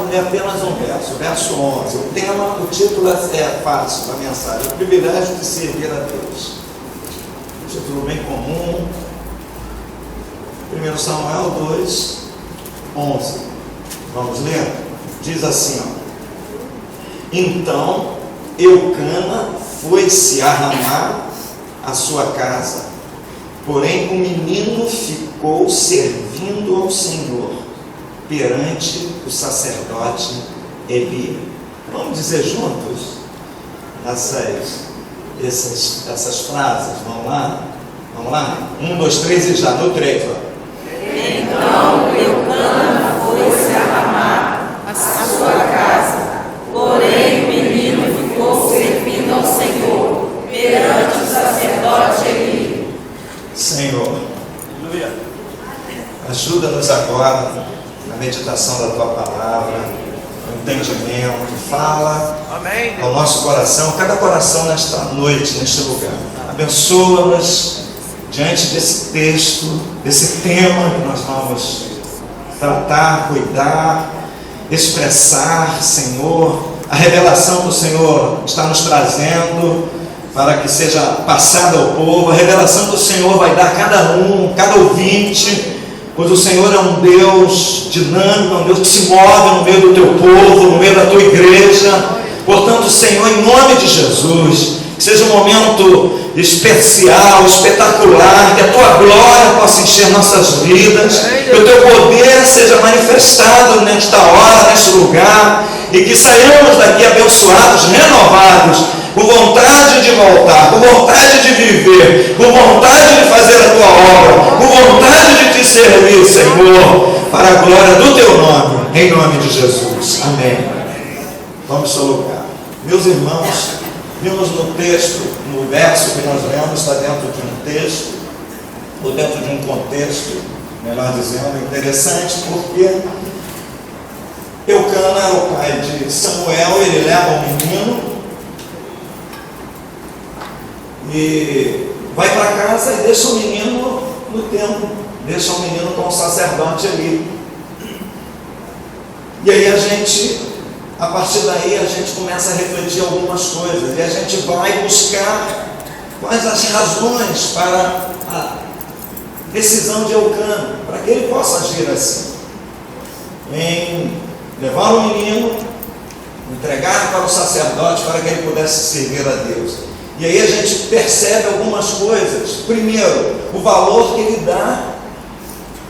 vamos ler apenas um verso, verso 11. O tema, o título é fácil da mensagem: o privilégio de servir a Deus. Título bem comum. 1 Samuel 2, 11. Vamos ler? Diz assim, ó: Então Eucana foi-se a Ramá, a sua casa, porém o menino ficou servindo ao Senhor perante o sacerdote Eli. Vamos dizer juntos essas frases? Vamos lá? Vamos lá? 1, 2, 3 e já, no 3, ó. Então Eucana foi-se a Ramá, a sua casa, porém o menino ficou servindo ao Senhor perante o sacerdote Eli. Senhor, ajuda-nos agora na meditação da Tua palavra, no entendimento. Fala ao nosso coração, cada coração nesta noite, neste lugar. Abençoa-nos diante desse texto, desse tema que nós vamos tratar, cuidar, expressar, Senhor, a revelação que o Senhor está nos trazendo para que seja passada ao povo. A revelação que o Senhor vai dar a cada ouvinte, pois o Senhor é um Deus dinâmico, é um Deus que se move no meio do teu povo, no meio da tua igreja. Portanto, Senhor, em nome de Jesus, que seja um momento especial, espetacular, que a tua glória possa encher nossas vidas, que o teu poder seja manifestado nesta hora, neste lugar, e que saiamos daqui abençoados, renovados, com vontade de voltar, com vontade de viver, com vontade de fazer a tua obra, com vontade de te servir, Senhor, para a glória do teu nome, em nome de Jesus. Amém. Vamos ao lugar. Meus irmãos, vimos no texto, no verso que nós lemos, está dentro de um texto, ou dentro de um contexto, melhor dizendo, interessante, porque Eucana era o pai de Samuel. Ele leva o menino e vai para casa e deixa o menino no templo, deixa o menino com o sacerdote ali. E aí a partir daí a gente começa a refletir algumas coisas, e a gente vai buscar quais as razões para a decisão de Eucana, para que ele possa agir assim, em levar o menino, entregar para o sacerdote para que ele pudesse servir a Deus. E aí a gente percebe algumas coisas. Primeiro, o valor que ele dá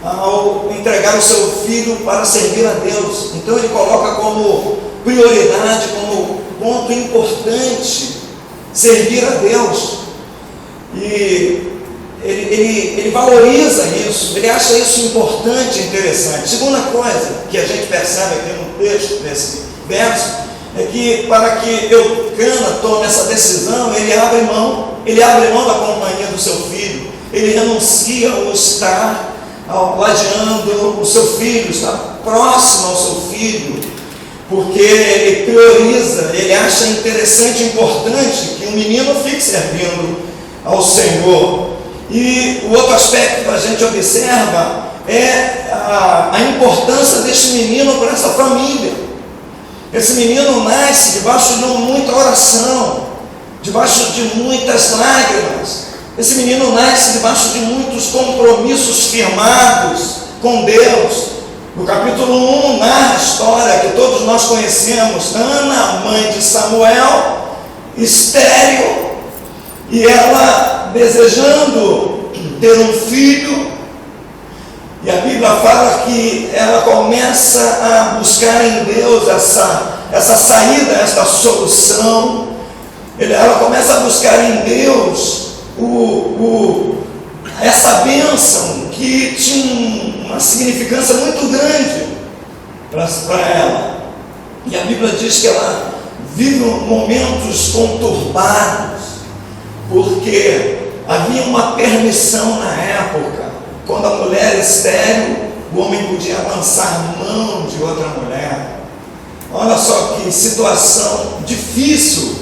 ao entregar o seu filho para servir a Deus. Então ele coloca como prioridade, como ponto importante, servir a Deus. E ele valoriza isso, ele acha isso importante e interessante. Segunda coisa que a gente percebe aqui no texto, nesse verso, é que para que Eucana tome essa decisão, ele abre mão da companhia do seu filho, ele renuncia ao estar ladeando o seu filho, estar próximo ao seu filho, porque ele prioriza, ele acha interessante e importante que o menino fique servindo ao Senhor. E o outro aspecto que a gente observa é a importância desse menino para essa família. Esse menino nasce debaixo de muita oração, debaixo de muitas lágrimas. Esse menino nasce debaixo de muitos compromissos firmados com Deus. No capítulo 1 narra a história que todos nós conhecemos: Ana, mãe de Samuel, estéril, e ela desejando ter um filho, e a Bíblia fala que ela começa a buscar em Deus essa saída, essa solução. Ela começa a buscar em Deus essa bênção que tinha uma significância muito grande para ela. E a Bíblia diz que ela vive momentos conturbados, porque havia uma permissão na época. Quando a mulher é estéril, o homem podia lançar mão de outra mulher. Olha só que situação difícil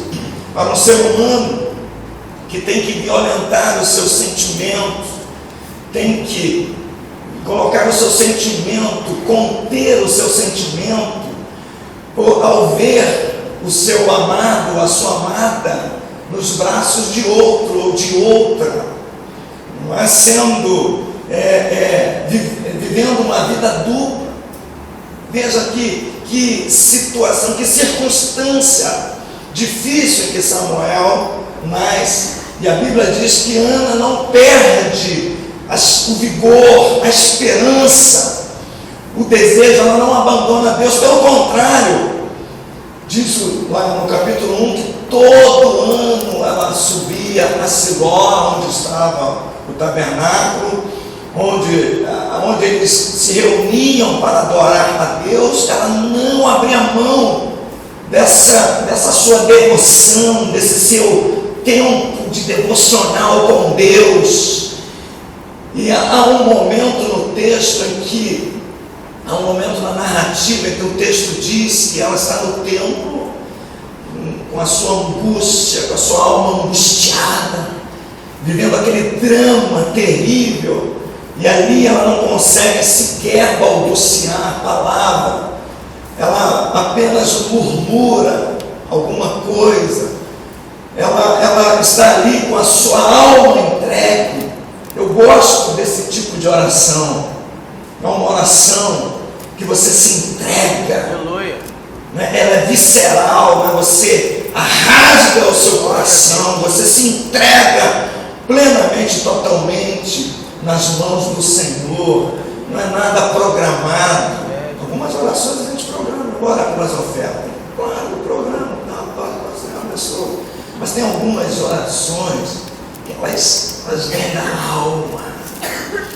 para um ser humano que tem que violentar os seus sentimentos, tem que colocar o seu sentimento, conter o seu sentimento, ao ver o seu amado, a sua amada, nos braços de outro ou de outra, não é? Vivendo uma vida dupla. Veja que situação, que circunstância difícil em que Samuel nasce. E a Bíblia diz que Ana não perde o vigor, a esperança, o desejo, ela não abandona Deus, pelo contrário, diz lá no capítulo 1 que todo ano ela subia a Siló, onde estava o tabernáculo, onde eles se reuniam para adorar a Deus. Ela não abria mão dessa sua devoção, desse seu tempo de devocional com Deus. E há um momento no texto há um momento na narrativa em que o texto diz que ela está no templo com a sua angústia, com a sua alma angustiada, vivendo aquele drama terrível, e ali ela não consegue sequer balbuciar a palavra, ela apenas murmura alguma coisa, ela está ali com a sua alma entregue. Eu gosto desse tipo de oração. É uma oração que você se entrega, né? Ela é visceral, né? Você rasga o seu coração, você se entrega plenamente, totalmente nas mãos do Senhor. Não é nada programado. Algumas orações a gente programa, bora pelas ofertas, claro, programa, abençoa. Mas tem algumas orações que elas vêm da alma.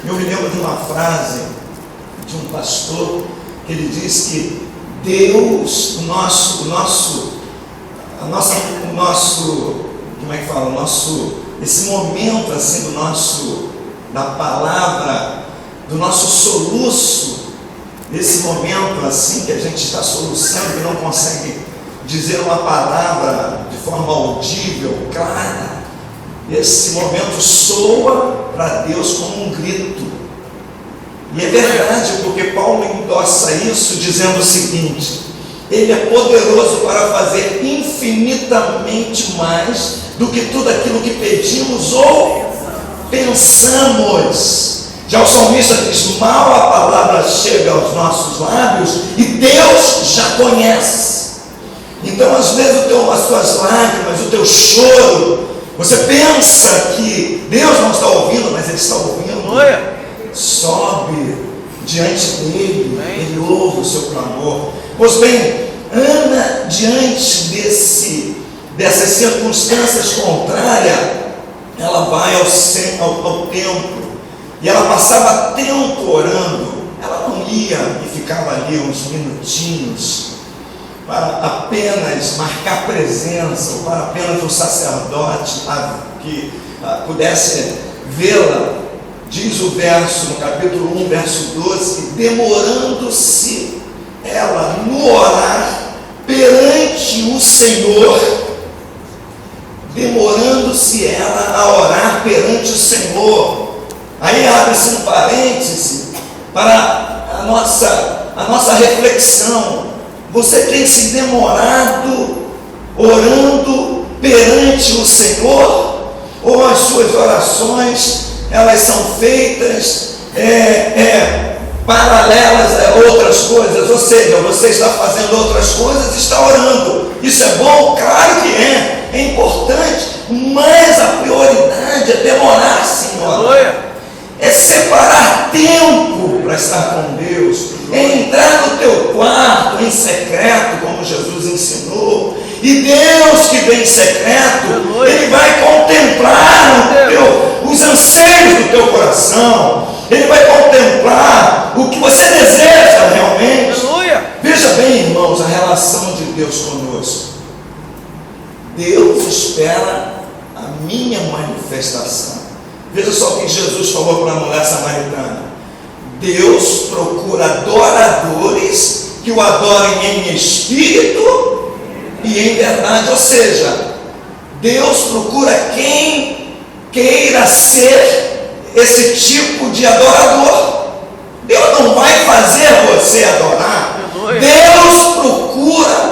Eu me lembro de uma frase de um pastor, que ele diz que Deus, esse momento assim da palavra, do nosso soluço, esse momento assim que a gente está soluçando e não consegue dizer uma palavra de forma audível, clara, esse momento soa para Deus como um grito. E é verdade, porque Paulo endossa isso dizendo o seguinte: Ele é poderoso para fazer infinitamente mais do que tudo aquilo que pedimos ou pensamos. Já o salmista diz: mal a palavra chega aos nossos lábios e Deus já conhece. Então às vezes as tuas lágrimas, o teu choro, você pensa que Deus não está ouvindo, mas Ele está ouvindo. Sobe diante dele, Ele ouve o seu clamor. Pois bem, Ana, diante dessas circunstâncias contrárias, ela vai ao templo, e ela passava tempo orando. Ela não ia e ficava ali uns minutinhos para apenas marcar presença, ou para apenas um sacerdote que pudesse vê-la. Diz o verso, no capítulo 1, verso 12, que demorando-se ela no orar perante o Senhor, demorando-se ela a orar perante o Senhor. Aí abre-se um parêntese para a nossa reflexão. Você tem se demorado orando perante o Senhor? Ou as suas orações elas são feitas paralelas a outras coisas? Ou seja, você está fazendo outras coisas e está orando. Isso é bom? Claro que é importante, mas a prioridade é demorar-se em orar. É separar tempo para estar com Deus, é entrar no teu quarto em secreto, como Jesus ensinou, e Deus que vem em secreto, Ele vai contemplar os anseios do teu coração, Ele vai contemplar o que você deseja realmente. Veja bem, irmãos, a relação de Deus conosco. Deus espera a minha manifestação. Veja só o que Jesus falou para a mulher samaritana: Deus procura adoradores que o adorem em espírito e em verdade. Ou seja, Deus procura quem queira ser esse tipo de adorador. Deus não vai fazer você adorar. Deus procura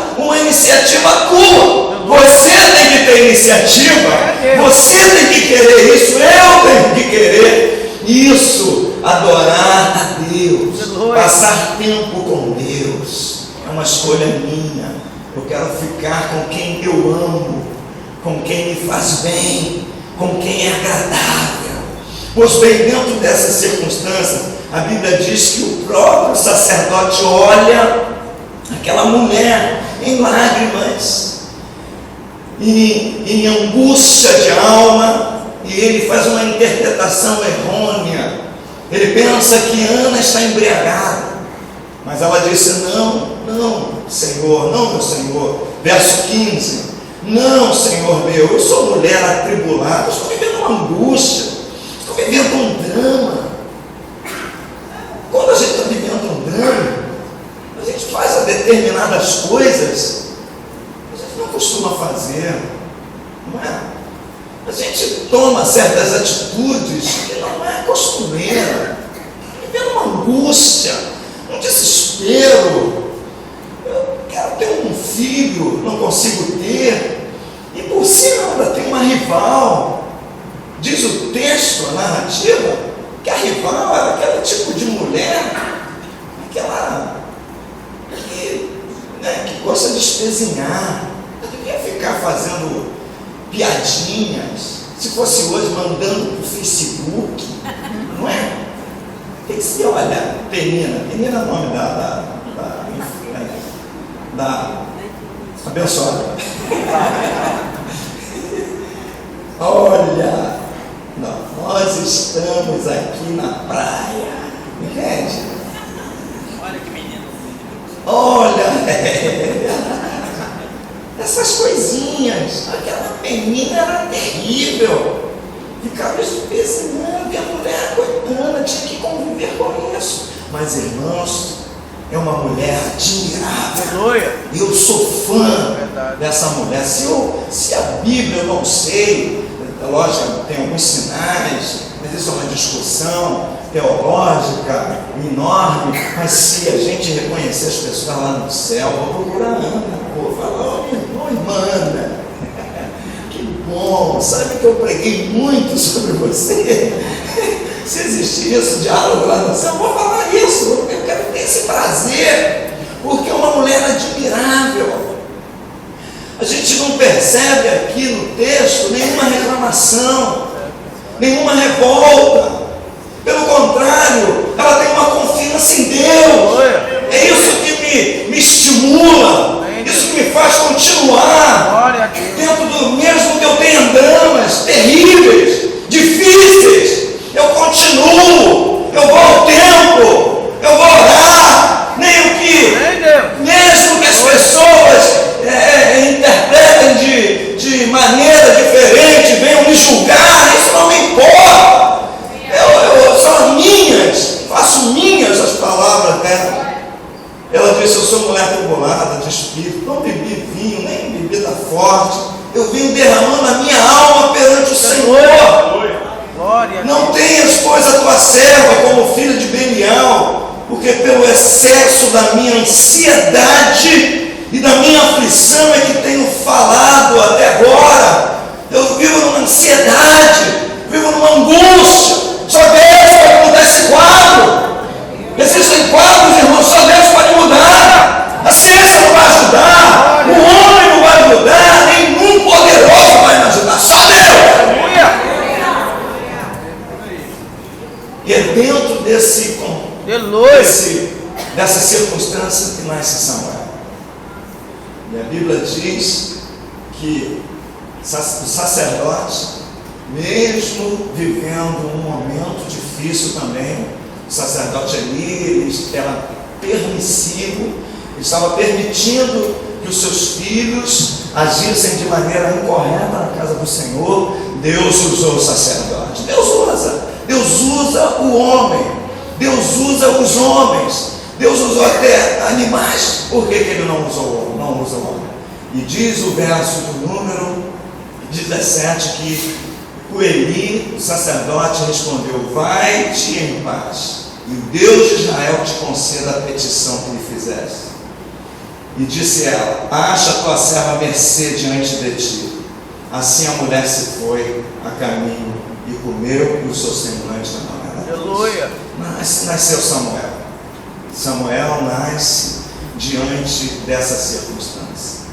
iniciativa. Você tem que querer isso, eu tenho que querer isso. Adorar a Deus, passar tempo com Deus, é uma escolha minha. Eu quero ficar com quem eu amo, com quem me faz bem, com quem é agradável. Pois bem, dentro dessas circunstâncias, a Bíblia diz que o próprio sacerdote olha aquela mulher em lágrimas, em angústia de alma, e ele faz uma interpretação errônea. Ele pensa que Ana está embriagada, mas ela disse: não, Senhor, não, meu Senhor. Verso 15: não, Senhor meu, eu sou mulher atribulada, estou vivendo uma angústia, estou vivendo um drama. Quando a gente está vivendo um drama, a gente faz determinadas coisas, a gente não costuma fazer, não é? A gente toma certas atitudes que não é costumeira, vivendo uma angústia, um desespero. Eu quero ter um filho, não consigo ter, e por cima ainda tem uma rival. Diz o texto, a narrativa, que a rival era aquele tipo de mulher, aquela que gosta de espezinhar. Eu devia ficar fazendo piadinhas, se fosse hoje mandando para o Facebook, não é? Tem que ser, olha, Penina é o nome da abençoada. Olha, nós estamos aqui na praia, entende? Olha que menino. Olha, essas coisinhas. Aquela menina era terrível, ficava espezinhando, e a mulher, coitada, tinha que conviver com isso. Mas, irmãos, é uma mulher admirável. Eu sou fã dessa mulher. Se a Bíblia, eu não sei, lógico, tem alguns sinais, mas isso é uma discussão teológica enorme. Mas se a gente reconhecer as pessoas lá no céu, vou procurar Ana, vou falar: ô irmã Ana, que bom, sabe que eu preguei muito sobre você? Se existir esse diálogo lá no céu, eu vou falar isso. Eu quero ter esse prazer, porque é uma mulher admirável. A gente não percebe aqui no texto nenhuma reclamação, nenhuma revolta. Pelo contrário, ela tem uma confiança em Deus. É isso que me estimula, isso que me faz continuar. Dentro do mesmo que eu tenha dramas terríveis, difíceis, eu continuo, eu vou ao templo, eu vou orar, mesmo que as pessoas interpretem de maneira diferente, venham me julgar, isso não me importa. São minhas, faço minhas as palavras dela. Ela disse: eu sou mulher atribulada de espírito, não bebi vinho, nem bebida forte, eu venho derramando a minha alma perante o Senhor. Não tenhas, pois, a tua serva como filha de Belial, porque pelo excesso da minha ansiedade e da minha aflição é que tenho falado até agora. Eu vivo numa ansiedade, vivo numa angústia. Só Deus pode mudar esse quadro. Existem quadros, irmãos, só Deus pode mudar. A ciência não vai ajudar, o homem não vai ajudar, nenhum poderoso vai me ajudar, só Deus. E é dentro dessa circunstância que nasce Samuel. E a Bíblia diz que o sacerdote, mesmo vivendo um momento difícil também, o sacerdote ali, ele era permissivo, ele estava permitindo que os seus filhos agissem de maneira incorreta na casa do Senhor. Deus usou o sacerdote, Deus usa o homem, Deus usa os homens, Deus usou até animais. Por que ele não usa o homem? E diz o verso do número 17 que o Eli, o sacerdote, respondeu: vai-te em paz, e o Deus de Israel te conceda a petição que lhe fizeste. E disse ela: acha tua serva mercê diante de ti. Assim a mulher se foi a caminho e comeu, e o seu semblante não era. Aleluia. Nasceu Samuel. Samuel nasce diante dessa circunstância.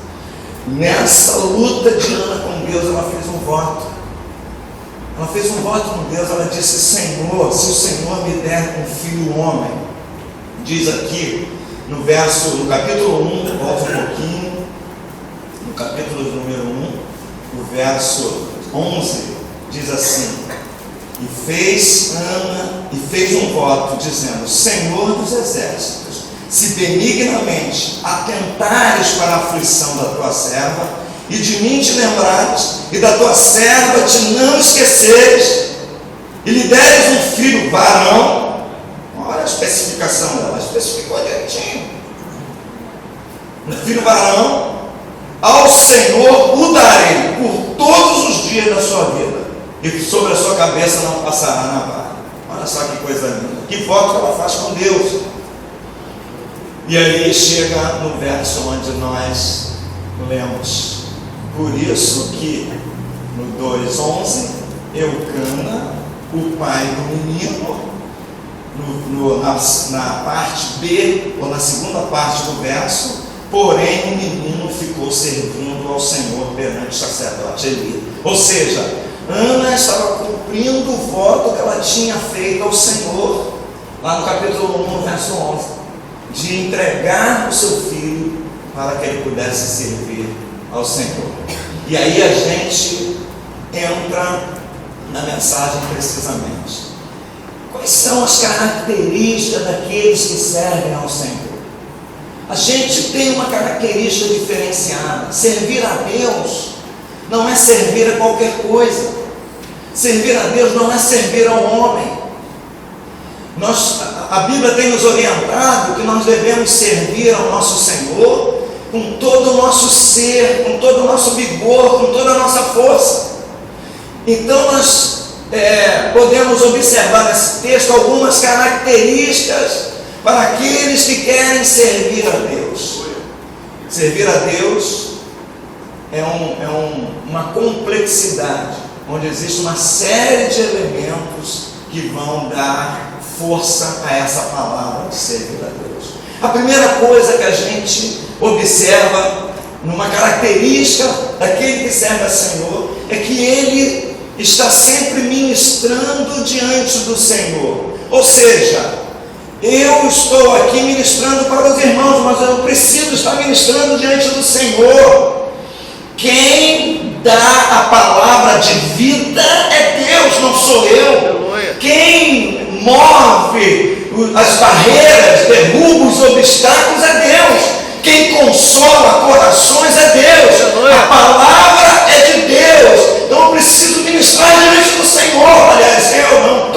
Nessa luta de Ana com Deus, ela fez um voto. Ela fez um voto com Deus. Ela disse: Senhor, se o Senhor me der um filho homem, diz aqui no capítulo 1, volta um pouquinho, no capítulo número 1, o verso 11, diz assim: e fez um voto, dizendo: Senhor dos exércitos, se benignamente atentares para a aflição da tua serva, e de mim te lembrares, e da tua serva te não esqueceres, e lhe deres um filho varão. Olha a especificação dela, especificou direitinho. Um filho varão, ao Senhor o darei por todos os dias da sua vida, e sobre a sua cabeça não passará navalha. Olha só que coisa linda, que voto que ela faz com Deus. E aí chega no verso onde nós lemos: por isso que no 2:11, Eucana, o pai do menino, na parte B, ou na segunda parte do verso, porém o menino ficou servindo ao Senhor perante o sacerdote Eli. Ou seja, Ana estava cumprindo o voto que ela tinha feito ao Senhor, lá no capítulo 1, verso 11, de entregar o seu filho para que ele pudesse servir ao Senhor. E aí a gente entra na mensagem precisamente. Quais são as características daqueles que servem ao Senhor? A gente tem uma característica diferenciada. Servir a Deus não é servir a qualquer coisa. Servir a Deus não é servir ao homem. A Bíblia tem nos orientado que nós devemos servir ao nosso Senhor com todo o nosso ser, com todo o nosso vigor, com toda a nossa força. Então nós podemos observar nesse texto algumas características para aqueles que querem servir a Deus. Servir a Deus é uma complexidade, onde existe uma série de elementos que vão dar força a essa palavra de servir a Deus. A primeira coisa que a gente observa numa característica daquele que serve ao Senhor é que ele está sempre ministrando diante do Senhor. Ou seja, eu estou aqui ministrando para os irmãos, mas eu preciso estar ministrando diante do Senhor. Quem dá a palavra de vida é Deus, não sou eu. Quem move as barreiras, derruba os obstáculos é Deus. Quem consola corações é Deus. A palavra é de Deus. Então eu preciso ministrar diante do Senhor. Aliás, eu não,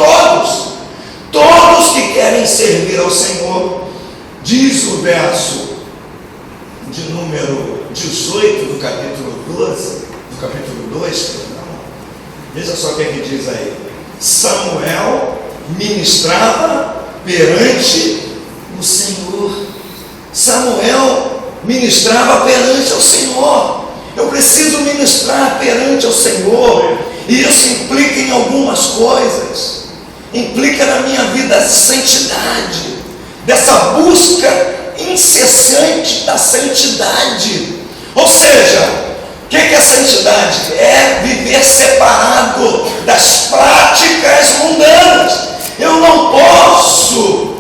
todos que querem servir ao Senhor. Diz o verso de número 18 do capítulo 12, do capítulo 2, perdão. Veja só o que é que diz aí. Samuel ministrava perante o Senhor. Samuel ministrava perante o Senhor. Eu preciso ministrar perante o Senhor. E isso implica em algumas coisas. Implica na minha vida a santidade, dessa busca incessante da santidade. Ou seja, o que é santidade? É viver separado das práticas mundanas. Eu não posso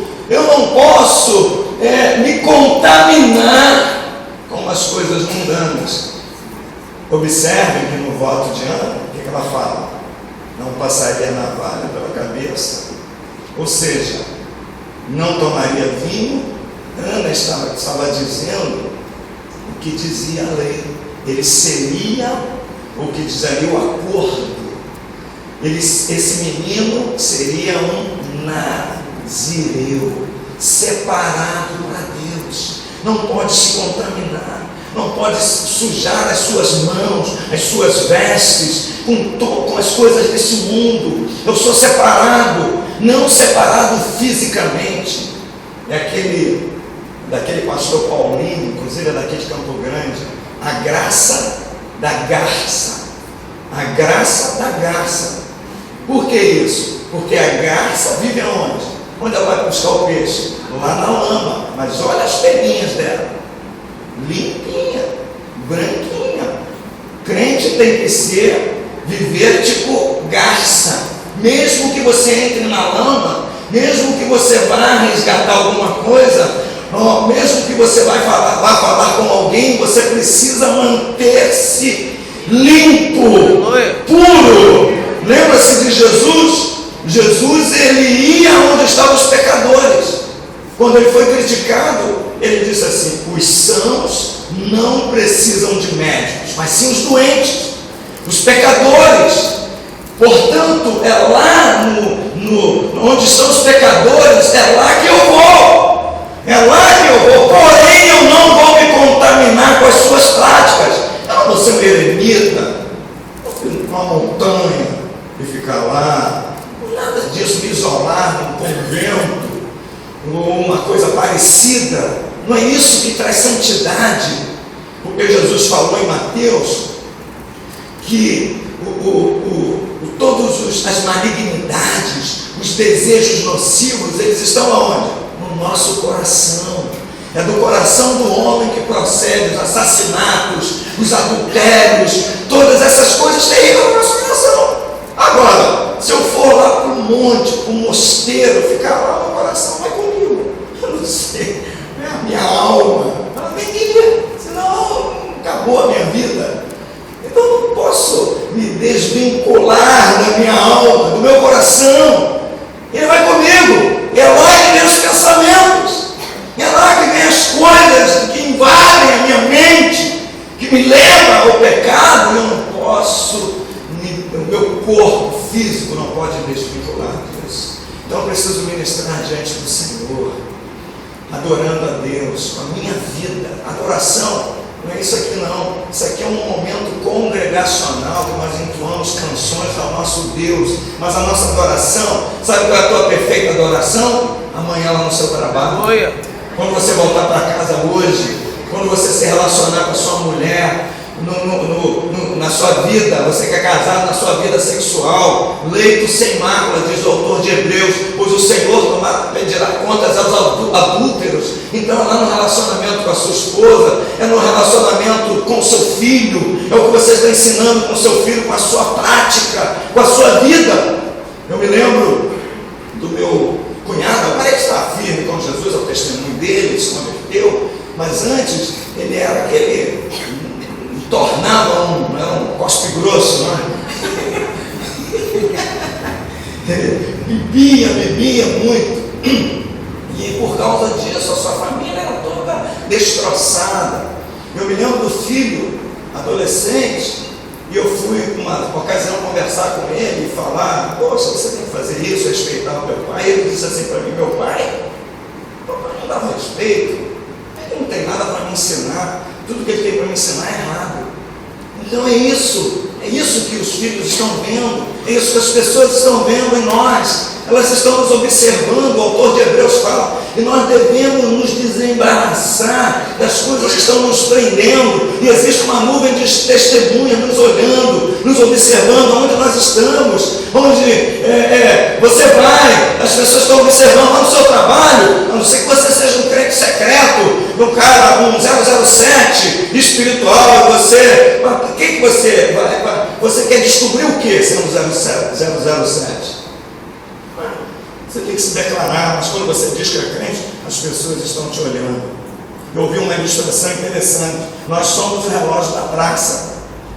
me contaminar com as coisas mundanas. Observem que no voto de Ana, o que ela fala? Não passaria navalha pela cabeça. Ou seja, não tomaria vinho. Ana estava dizendo o que dizia a lei. Ele seria o que dizia o acordo. Esse menino seria um nazireu, separado para Deus. Não pode se contaminar, não pode sujar as suas mãos, as suas vestes com as coisas desse mundo. Eu sou separado, não separado fisicamente. É daquele pastor Paulinho, inclusive é daqui de Campo Grande, a graça da garça. A graça da garça. Por que isso? Porque a garça vive aonde? Onde ela vai buscar o peixe? Lá na lama. Mas olha as peninhas dela. Limpinha, branquinha. Crente tem que viver tipo garça. Mesmo que você entre na lama, mesmo que você vá resgatar alguma coisa, mesmo que você vá falar com alguém, você precisa manter-se limpo, puro. Lembra-se de Jesus? Jesus, ele ia onde estavam os pecadores. Quando ele foi criticado, ele disse assim: os sãos não precisam de médicos, mas sim os doentes, os pecadores. Portanto, é lá onde estão os pecadores, é lá que eu vou. É lá que eu vou. Porém, eu não vou me contaminar com as suas práticas. Eu não vou ser um eremita, uma montanha e ficar lá. Nada disso, me isolar num convento ou uma coisa parecida. Não é isso que traz santidade. Porque Jesus falou em Mateus que todas as malignidades, os desejos nocivos, eles estão aonde? No nosso coração. É do coração do homem que procede os assassinatos, os adultérios, todas essas coisas têm no nosso coração. Agora, se eu for lá para o monte, para o mosteiro, ficar lá no coração, vai comigo. Eu não sei, é a minha alma. Ela tem que ir, senão acabou a minha vida. Então eu não posso me desvincular da minha alma, do meu coração. Ele vai comigo. É lá que vem os pensamentos. É lá que vem as coisas que invadem a minha mente, que me levam ao pecado. Eu não posso, o meu corpo físico não pode desvincular disso. Então eu preciso ministrar diante do Senhor, adorando a Deus com a minha vida. Adoração não é isso aqui não. Isso aqui é um momento congregacional que nós entoamos canções ao nosso Deus. Mas a nossa adoração, sabe qual é a tua perfeita adoração? Amanhã lá no seu trabalho. Quando você voltar para casa hoje, quando você se relacionar com a sua mulher, na sua vida, você que é casado, na sua vida sexual, leito sem mácula, diz o autor de Hebreus, pois o Senhor pedirá contas aos adúlteros. Então é lá no relacionamento com a sua esposa, é no relacionamento com o seu filho, é o que você está ensinando com o seu filho, com a sua prática, com a sua vida. Eu me lembro do meu cunhado, agora ele está firme com Jesus, é o testemunho dele, ele se converteu, mas antes ele era aquele tornava era um cospe grosso, não é? Bebia muito, e por causa disso a sua família era toda destroçada. Eu me lembro do filho adolescente, e eu fui uma ocasião conversar com ele e falar: poxa, você tem que fazer isso, respeitar o teu pai. Ele disse assim para mim: meu pai não dá respeito, ele não tem nada para me ensinar, tudo que ele tem para me ensinar é errado. Então é isso que os filhos estão vendo, é isso que as pessoas estão vendo em nós. Elas estão nos observando. O autor de Hebreus fala, e nós devemos nos desembaraçar das coisas que estão nos prendendo, e existe uma nuvem de testemunhas nos olhando, nos observando onde nós estamos, onde você vai, as pessoas estão observando lá no seu trabalho, a não ser que você seja um crente secreto, um cara, um 007 espiritual, você, o que você vai, você quer descobrir o que sendo 007? Você tem que se declarar, mas quando você diz que é crente, as pessoas estão te olhando. Eu ouvi uma ilustração interessante. Nós somos o relógio da praça.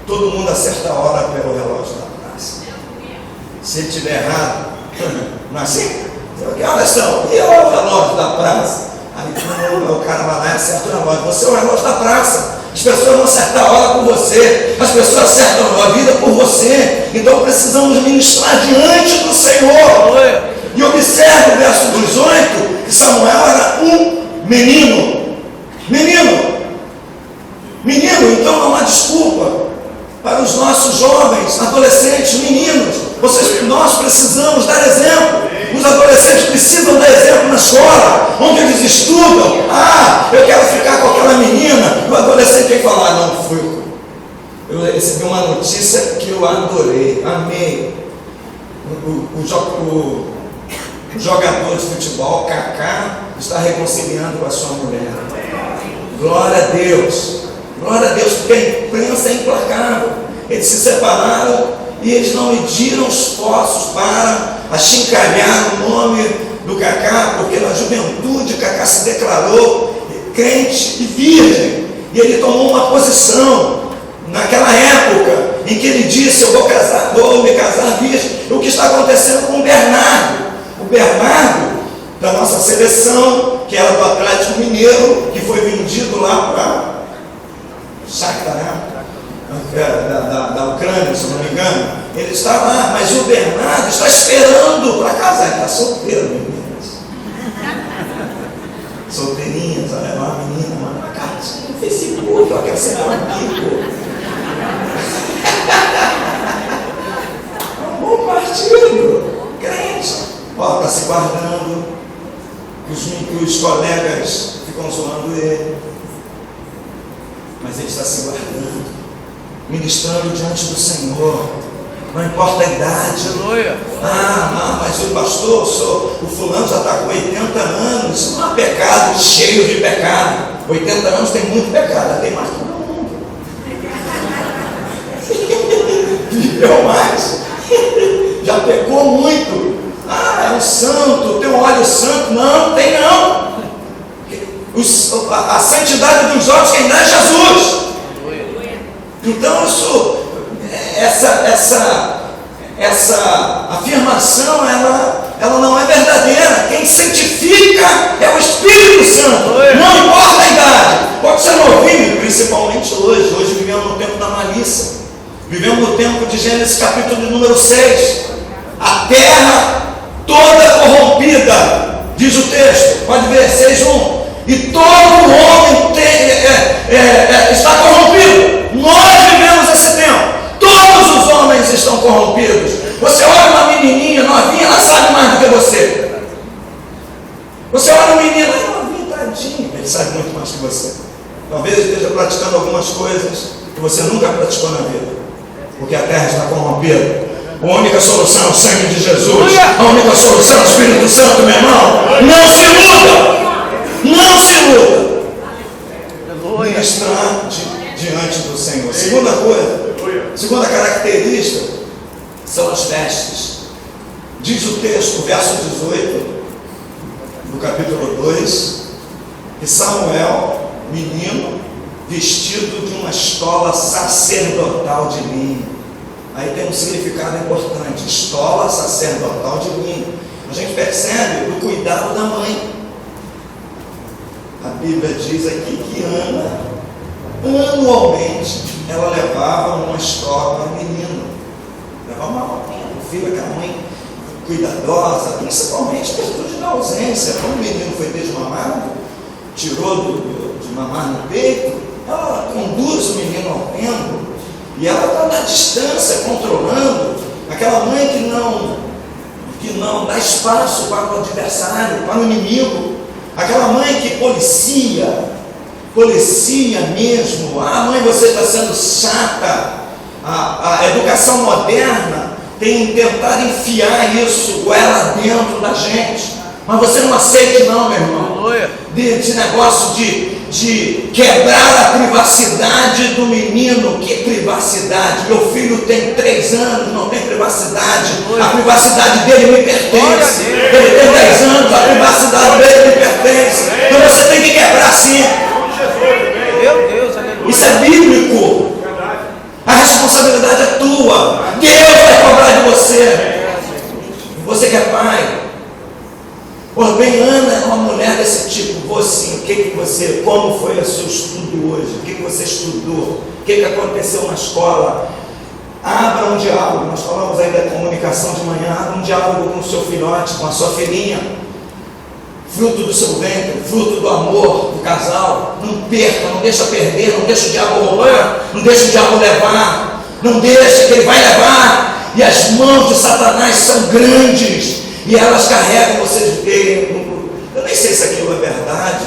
Todo mundo acerta a hora pelo relógio da praça. Se ele estiver errado, não é assim? Que horas são? E olha o relógio da praça. Aí o cara vai lá e acerta o relógio. Você é o relógio da praça. As pessoas vão acertar a hora por você. As pessoas acertam a vida por você. Então precisamos ministrar diante do Senhor. E observe o verso 18, que Samuel era um menino. Menino, então não há desculpa para os nossos jovens, adolescentes, meninos. Nós precisamos dar exemplo. Os adolescentes precisam dar exemplo na escola, onde eles estudam. Eu quero ficar com aquela menina. O adolescente tem que falar: não, fui Eu recebi uma notícia que eu adorei, amei. O jogador de futebol, Kaká, está reconciliando com a sua mulher. Glória a Deus, porque a imprensa é implacável. Eles se separaram e eles não mediram esforços para achincalhar o nome do Kaká, porque na juventude Kaká se declarou crente e virgem, e ele tomou uma posição naquela época em que ele disse: eu vou me casar virgem. O que está acontecendo com o Bernardo da nossa seleção, que era do Atlético Mineiro, que foi vendido lá para Shakhtar, né? Da Ucrânia, se não me engano. Ele está lá, mas o Bernardo está esperando para casar. Ele está solteiro, meninas. Solteirinhas, olha lá, uma menina, manda uma cartinha no Facebook, eu quero ser meu amigo. Um bom partido, crente. Está se guardando, os colegas ficam zoando ele, mas ele está se guardando, ministrando diante do Senhor, não importa a idade. Mas o pastor, o fulano já está com 80 anos, isso não é pecado, cheio de pecado. 80 anos tem muito pecado, tem mais que todo mundo. Viveu mais, já pecou muito. É um santo, tem um óleo santo. Não, tem não. A santidade dos olhos quem dá é Jesus. Então essa afirmação ela não é verdadeira. Quem santifica é o Espírito Santo. Não importa a idade. Pode ser novinho, principalmente hoje. Hoje vivemos no tempo da malícia. Vivemos no tempo de Gênesis capítulo número 6. A terra toda corrompida, diz o texto, pode ver, 6:1. E todo homem está corrompido. Nós vivemos esse tempo. Todos os homens estão corrompidos. Você olha uma menininha novinha, ela sabe mais do que você. Você olha um menino, novinho, tadinho, ele sabe muito mais que você. Talvez ele esteja praticando algumas coisas que você nunca praticou na vida, porque a terra está corrompida. A única solução é o sangue de Jesus. A única solução é o Espírito Santo, meu irmão. Não se iluda. Não se iluda. Ministrar diante do Senhor. Segunda característica são as vestes. Diz o texto, verso 18 do capítulo 2, que Samuel, menino, vestido de uma estola sacerdotal de linho. Aí tem um significado importante: estola sacerdotal de linho. A gente percebe o cuidado da mãe. A Bíblia diz aqui que Ana, anualmente, ela levava uma estola para o menino. Levava uma roupinha do filho, aquela mãe cuidadosa, principalmente em virtude da ausência. Quando o menino foi desmamado, tirou de mamar no peito, ela conduz o menino ao templo. E ela está na distância, controlando. Aquela mãe que não dá espaço para o adversário, para o inimigo. Aquela mãe que policia mesmo. Mãe, você está sendo chata. A educação moderna tem tentado enfiar isso, goela dentro da gente. Mas você não aceite não, meu irmão. Desse negócio de quebrar a privacidade do menino. Que privacidade? Meu filho tem 3 anos, não tem privacidade. A privacidade dele me pertence. Ele tem 10 anos, a privacidade dele me pertence. Então você tem que quebrar sim. Isso é bíblico. A responsabilidade é tua. Deus vai cobrar de você. Você que é pai. Por bem, Ana é uma mulher desse tipo. Você, como foi o seu estudo hoje? O que você estudou? O que aconteceu na escola? Abra um diálogo. Nós falamos aí da comunicação de manhã. Abra um diálogo com o seu filhote, com a sua filhinha. Fruto do seu ventre, fruto do amor do casal. Não perca, não deixa perder, não deixa o diabo roubar, não deixa o diabo levar, não deixa que ele vai levar. E as mãos de Satanás são grandes e elas carregam você de tempo. Eu nem sei se aquilo é verdade,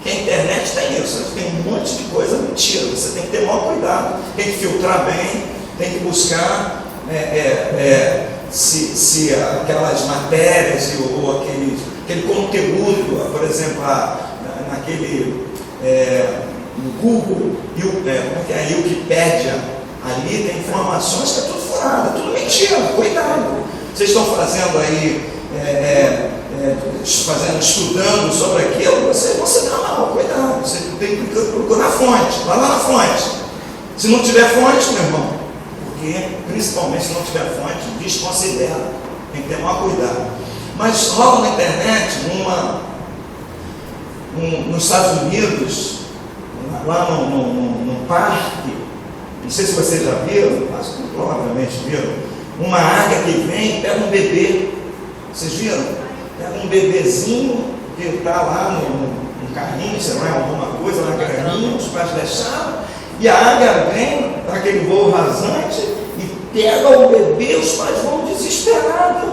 Porque a internet tem isso, tem um monte de coisa mentira, você tem que ter maior cuidado, tem que filtrar bem, tem que buscar se aquelas matérias ou aquele conteúdo, por exemplo, no Google, a Wikipédia, ali tem informações que é tudo furado, tudo mentira, cuidado. Vocês estão fazendo aí, estudando sobre aquilo, você não, cuidado, você tem que procurar a fonte, vai lá na fonte. Se não tiver fonte, meu irmão, porque principalmente se não tiver fonte, desconsidera, tem que ter maior cuidado. Mas rola na internet nos Estados Unidos, lá num parque, não sei se vocês já viram, mas provavelmente viram, uma águia que vem e pega um bebê. Vocês viram? Pega um bebezinho que está lá no carrinho, sei lá, alguma coisa, na graninha, os pais deixaram, e a águia vem para aquele voo rasante e pega o bebê, os pais vão desesperados.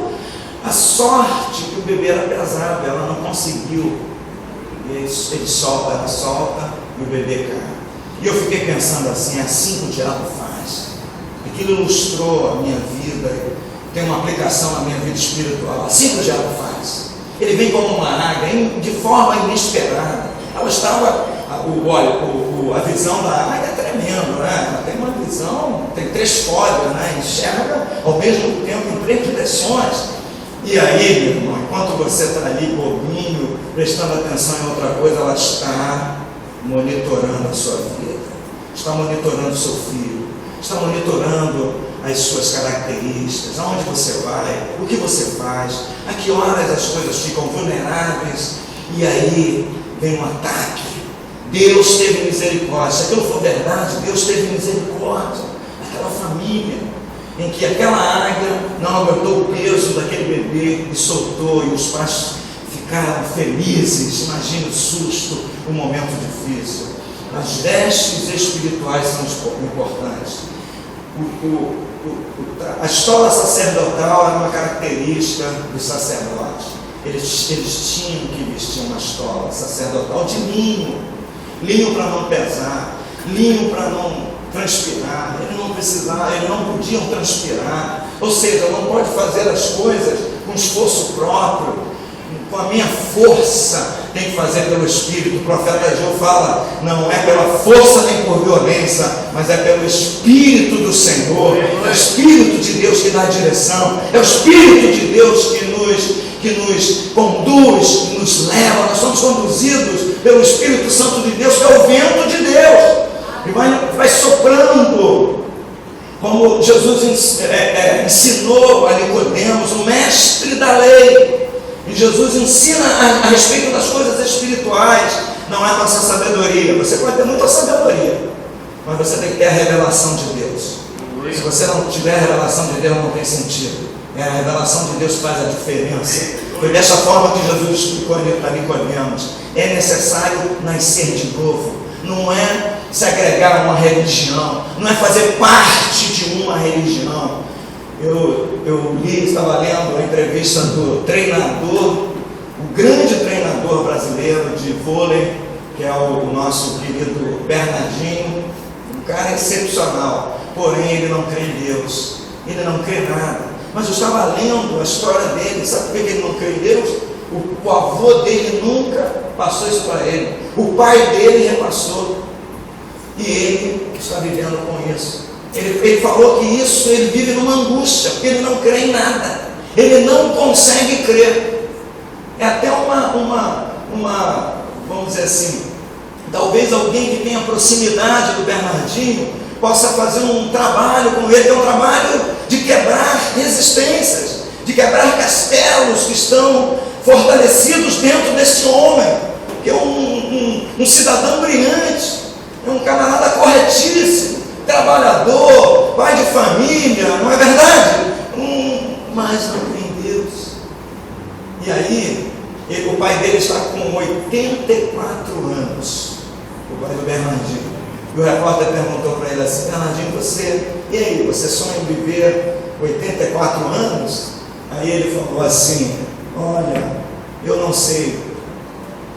A sorte que o bebê era pesado, ela não conseguiu. Ela solta e o bebê cai. E eu fiquei pensando assim, é assim que o diabo faz. Aquilo ilustrou a minha vida, tem uma aplicação na minha vida espiritual. Assim que o diabo faz. Ele vem como uma águia, de forma inesperada. Ela estava, a visão da águia é tremenda, né? Ela tem uma visão, tem 3 folhas, né? Enxerga ao mesmo tempo em 3 direções. E aí, meu irmão, enquanto você está ali bobinho, prestando atenção em outra coisa, ela está monitorando a sua vida, está monitorando o seu filho, está monitorando as suas características, aonde você vai, o que você faz, a que horas as coisas ficam vulneráveis, e aí vem um ataque. Deus teve misericórdia. Se aquilo for verdade, Deus teve misericórdia daquela família, em que aquela águia não aguentou o peso daquele bebê e soltou, e os pais ficaram felizes. Imagina o susto, o momento difícil. As vestes espirituais são importantes. A estola sacerdotal era uma característica dos sacerdotes. Eles tinham que vestir uma estola sacerdotal de linho para não pesar, linho para não transpirar. Eles não podiam transpirar, ou seja, não pode fazer as coisas com esforço próprio, com a minha força, tem que fazer pelo Espírito. O profeta João fala, não é pela força nem por violência, mas é pelo Espírito do Senhor. É o Espírito de Deus que dá a direção, é o Espírito de Deus que nos conduz, que nos leva. Nós somos conduzidos pelo Espírito Santo de Deus, que é o vento de Deus, e vai soprando, como Jesus ensinou a Nicodemos, o mestre da lei. E Jesus ensina a respeito das coisas espirituais. Não é nossa sabedoria. Você pode ter muita sabedoria, mas você tem que ter a revelação de Deus. Se você não tiver a revelação de Deus, não tem sentido. A revelação de Deus faz a diferença. Foi dessa forma que Jesus explicou a Nicodemos. É necessário nascer de novo. Não é se agregar a uma religião, não é fazer parte de uma religião. Eu estava lendo a entrevista do treinador, o grande treinador brasileiro de vôlei, que é o nosso querido Bernardinho, um cara excepcional, porém ele não crê em Deus, ele não crê em nada. Mas eu estava lendo a história dele. Sabe por que ele não crê em Deus? O avô dele nunca passou isso para ele, o pai dele repassou, e ele está vivendo com isso. Ele falou que isso, ele vive numa angústia, porque ele não crê em nada, ele não consegue crer. É até vamos dizer assim, talvez alguém que tenha proximidade do Bernardinho possa fazer um trabalho com ele, que é um trabalho de quebrar resistências, de quebrar castelos que estão fortalecidos dentro desse homem, que é um cidadão brilhante, é um camarada corretíssimo, trabalhador, pai de família, não é verdade? Mas não crê em Deus. E aí, o pai dele está com 84 anos, o pai do Bernardinho. E o repórter perguntou para ele assim: Bernardinho, você sonha em viver 84 anos? Aí ele falou assim: olha, eu não sei,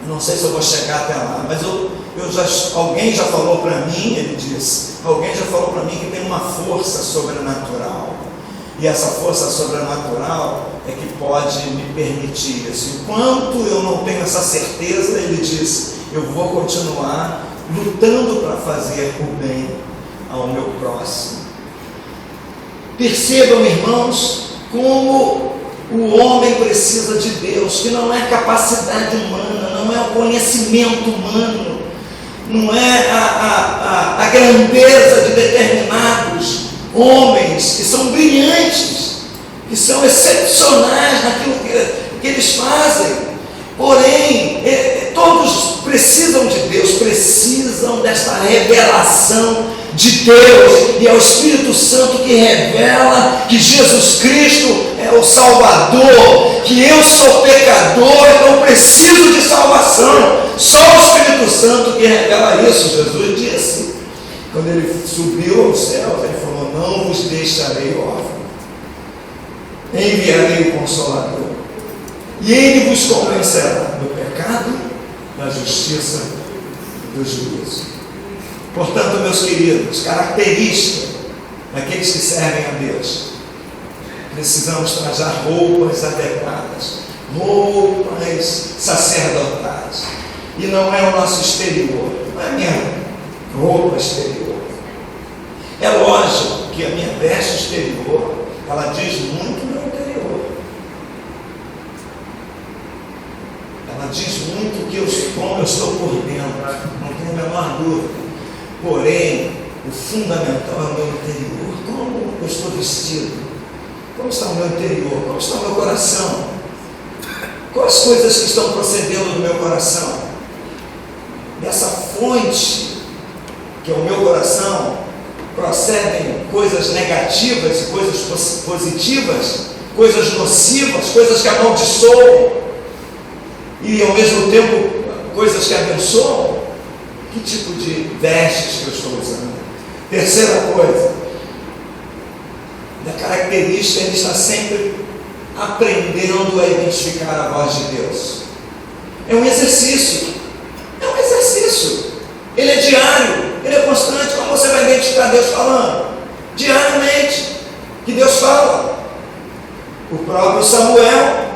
Eu não sei se eu vou chegar até lá, mas alguém já falou para mim, ele disse, alguém já falou para mim que tem uma força sobrenatural. E essa força sobrenatural é que pode me permitir isso. Enquanto eu não tenho essa certeza, ele diz, eu vou continuar lutando para fazer o bem ao meu próximo. Percebam, irmãos, como o homem precisa de Deus, que não é capacidade humana, não é o conhecimento humano, não é a grandeza de determinados homens que são brilhantes, que são excepcionais naquilo que eles fazem. Porém, todos precisam de Deus, precisam desta revelação de Deus, e é o Espírito Santo que revela que Jesus Cristo é o Salvador, que eu sou pecador, então preciso de salvação. Só o Espírito Santo que revela isso. Jesus disse, quando ele subiu aos céus, ele falou, não vos deixarei órfãos, enviarei o Consolador, e ele vos convencerá do pecado, da justiça e do juízo. Portanto, meus queridos, característica daqueles que servem a Deus, precisamos trajar roupas adequadas, roupas sacerdotais, e não é o nosso exterior, não é a minha roupa exterior. É lógico que a minha veste exterior, ela diz muito do meu interior. Ela diz muito como eu estou por dentro, não tenho a menor dúvida. Porém, o fundamental é o meu interior. Como eu estou vestido? Como está o meu interior? Como está o meu coração? Quais as coisas que estão procedendo no meu coração? Dessa fonte, que é o meu coração, procedem coisas negativas e coisas positivas, coisas nocivas, coisas que amaldiçoam, e ao mesmo tempo coisas que abençoam. Que tipo de vestes que eu estou usando? Terceira coisa, da característica, ele está sempre aprendendo a identificar a voz de Deus. É um exercício. Ele é diário, ele é constante. Como você vai identificar Deus falando? Diariamente, que Deus fala. O próprio Samuel,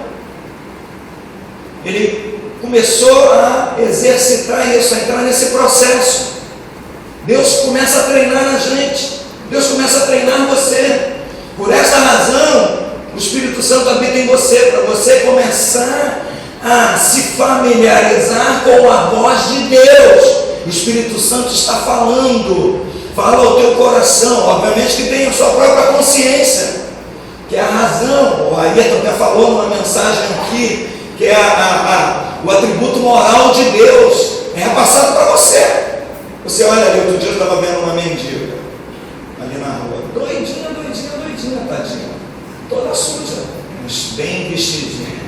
ele começou a exercitar isso, a entrar nesse processo. Deus começa a treinar a gente, Deus começa a treinar você. Por essa razão, o Espírito Santo habita em você, para você começar a se familiarizar com a voz de Deus. O Espírito Santo está falando, fala ao teu coração, obviamente que tem a sua própria consciência, que é a razão. O Ayrton até falou numa mensagem aqui, que é o atributo moral de Deus, é repassado para você. Você olha ali, outro dia eu estava vendo uma mendiga ali na rua, doidinha, tadinha, toda suja, mas bem vestidinha,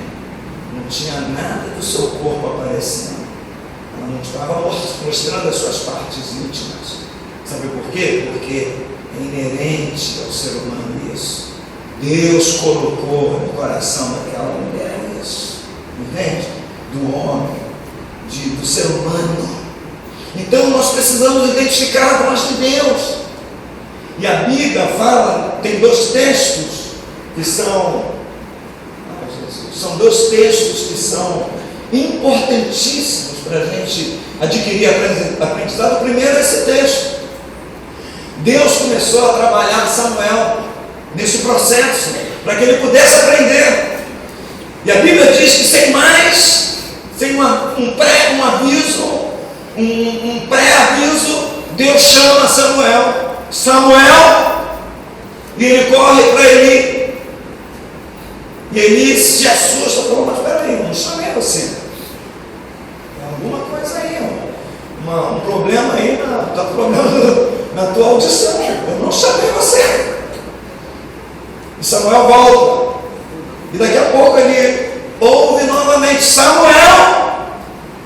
não tinha nada do seu corpo aparecendo, ela não estava mostrando as suas partes íntimas. Sabe por quê? Porque é inerente ao ser humano isso. Deus colocou no coração daquela mulher isso, entende? Do homem, do ser humano. Então nós precisamos identificar a voz de Deus. E a Bíblia fala, tem dois textos que são dois textos que são importantíssimos para a gente adquirir aprendizado. O primeiro é esse texto. Deus começou a trabalhar Samuel nesse processo, para que ele pudesse aprender. E a Bíblia diz que sem um pré-aviso, Deus chama Samuel, e ele corre para Eli. E Eli se assusta, falou, mas peraí, eu não chamei você. Tem alguma coisa aí, um problema aí, na tua audição. Eu não chamei você. E Samuel volta. E daqui a pouco ele ouve novamente Samuel.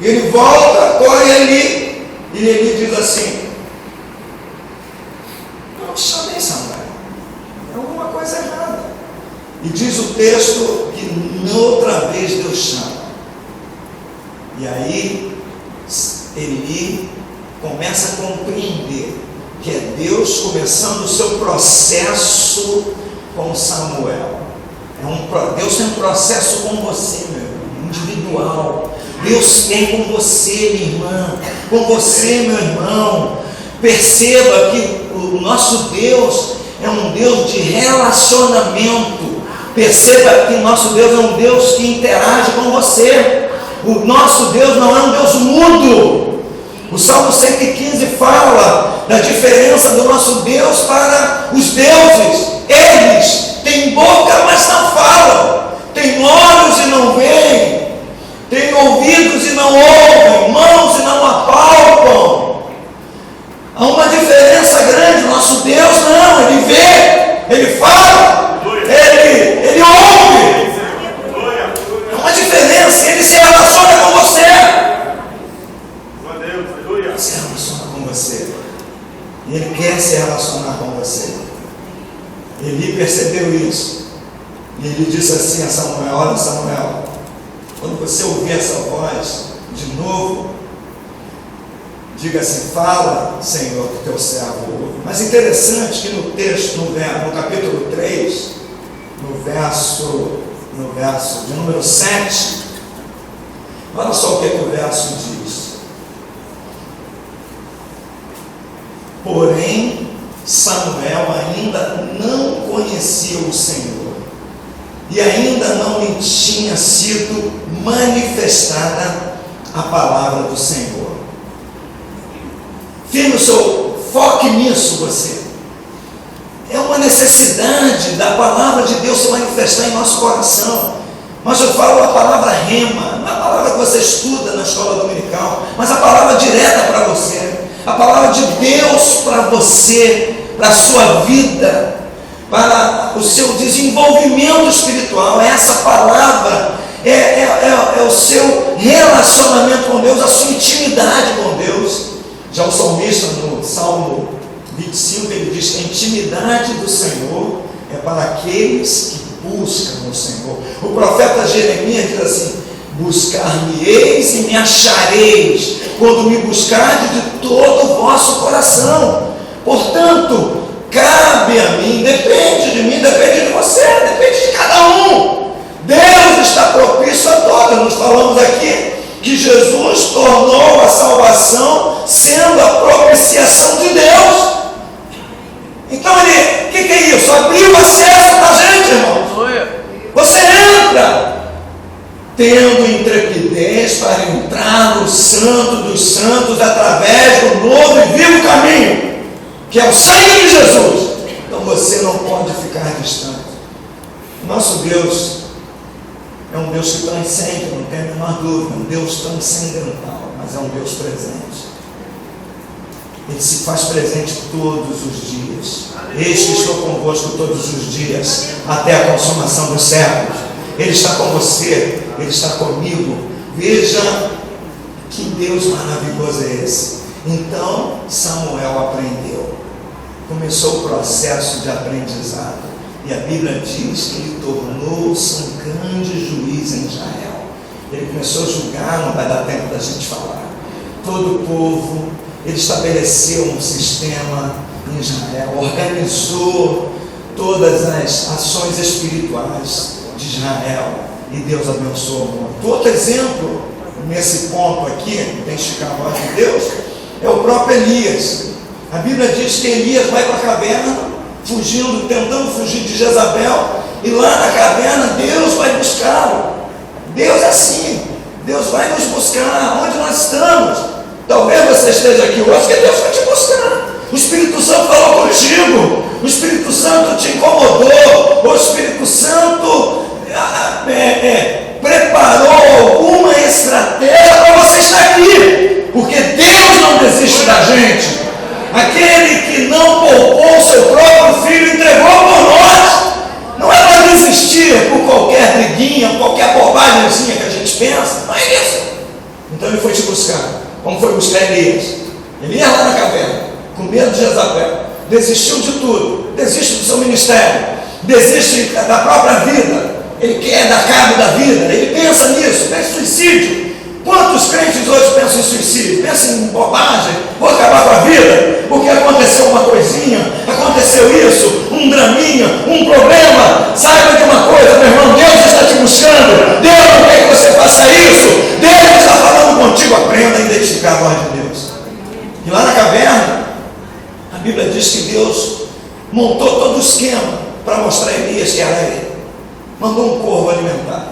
E ele volta, corre ali. E ele diz assim: não chamei Samuel. É alguma coisa errada. E diz o texto que outra vez Deus chama. E aí Eli começa a compreender que é Deus começando o seu processo com Samuel. Deus tem um processo com você, meu irmão, individual. Deus tem com você, minha irmã, com você, meu irmão. Perceba que o nosso Deus é um Deus de relacionamento. Perceba que o nosso Deus é um Deus que interage com você. O nosso Deus não é um Deus mudo. O Salmo 115 fala da diferença do nosso Deus para os deuses. Eles têm boca, mas não falam, têm olhos e não veem, têm ouvidos e não ouvem, mãos e não apalpam. Há uma diferença grande. Nosso Deus não, Ele vê, Ele fala, Ele ouve. É uma diferença. Ele se relaciona com você. Ele se relaciona com você. E Ele quer se relacionar com você. Eli percebeu isso. E ele disse assim a Samuel: olha, Samuel, quando você ouvir essa voz de novo, diga assim: fala, Senhor, que teu servo ouve. Mas interessante que no texto, no capítulo 3, no verso de número 7, olha só o que o verso diz. Porém, Samuel ainda não conhecia o Senhor, e ainda não lhe tinha sido manifestada a palavra do Senhor. Firme o seu foco nisso, você. É uma necessidade da palavra de Deus se manifestar em nosso coração. Mas eu falo a palavra rema, não é a palavra que você estuda na escola dominical, mas a palavra direta para você, a palavra de Deus para você, para a sua vida, para o seu desenvolvimento espiritual. Essa palavra é o seu relacionamento com Deus, a sua intimidade com Deus. Já o salmista, no Salmo 25, ele diz que a intimidade do Senhor é para aqueles que buscam o Senhor. O profeta Jeremias diz assim: buscar-me-eis e me achareis, quando me buscardes de todo o vosso coração. Portanto, cabe a mim, depende de mim, depende de você, depende de cada um. Deus está propício a todos. Nós falamos aqui que Jesus tornou a salvação sendo a propiciação de Deus. Então o que é isso? Abriu o acesso para a gente, irmão. Você entra tendo intrepidez para entrar no Santo dos Santos através do novo e vivo caminho, que é o sangue de Jesus. Então você não pode ficar distante. Nosso Deus é um Deus que transcende, não tem a menor dúvida, um Deus transcendental, mas é um Deus presente. Ele se faz presente todos os dias. Eis que estou convosco todos os dias, até a consumação dos séculos. Ele está com você, Ele está comigo. Veja que Deus maravilhoso é esse. Então Samuel aprendeu. Começou o processo de aprendizado. E a Bíblia diz que ele tornou-se um grande juiz em Israel. Ele começou a julgar, não vai dar tempo da gente falar, todo o povo. Ele estabeleceu um sistema em Israel, organizou todas as ações espirituais de Israel, e Deus abençoou muito. Outro exemplo nesse ponto aqui, tem que esticar a voz de Deus, é o próprio Elias. A Bíblia diz que Elias vai para a caverna, tentando fugir de Jezabel, e lá na caverna Deus vai buscá-lo. Deus é assim, Deus vai nos buscar onde nós estamos. Talvez você esteja aqui hoje, que Deus vai te buscar. O Espírito Santo falou contigo, o Espírito Santo te incomodou, o Espírito Santo preparou alguma estratégia para você estar aqui, porque Deus não desiste da gente. Aquele que não poupou o seu próprio filho, entregou por nós. Não é para desistir por qualquer briguinha, qualquer bobagemzinha que a gente pensa, não é isso. Então ele foi te buscar, como foi buscar Elias. Elias lá na caverna, com medo de Jezabel, desistiu de tudo, desiste do seu ministério, desiste da própria vida. Ele quer dar cabo da vida, ele pensa nisso, pensa em suicídio. Quantos crentes hoje pensam em suicídio? Pensam em bobagem, vou acabar com a vida, porque aconteceu uma coisinha, aconteceu isso, um draminha, um problema. Saiba de uma coisa, meu irmão, Deus está te buscando, Deus não quer que você faça isso, Deus está falando contigo. Aprenda a identificar a voz de Deus. E lá na caverna, a Bíblia diz que Deus montou todo o esquema para mostrar a Elias que era ele. Mandou um corvo alimentar,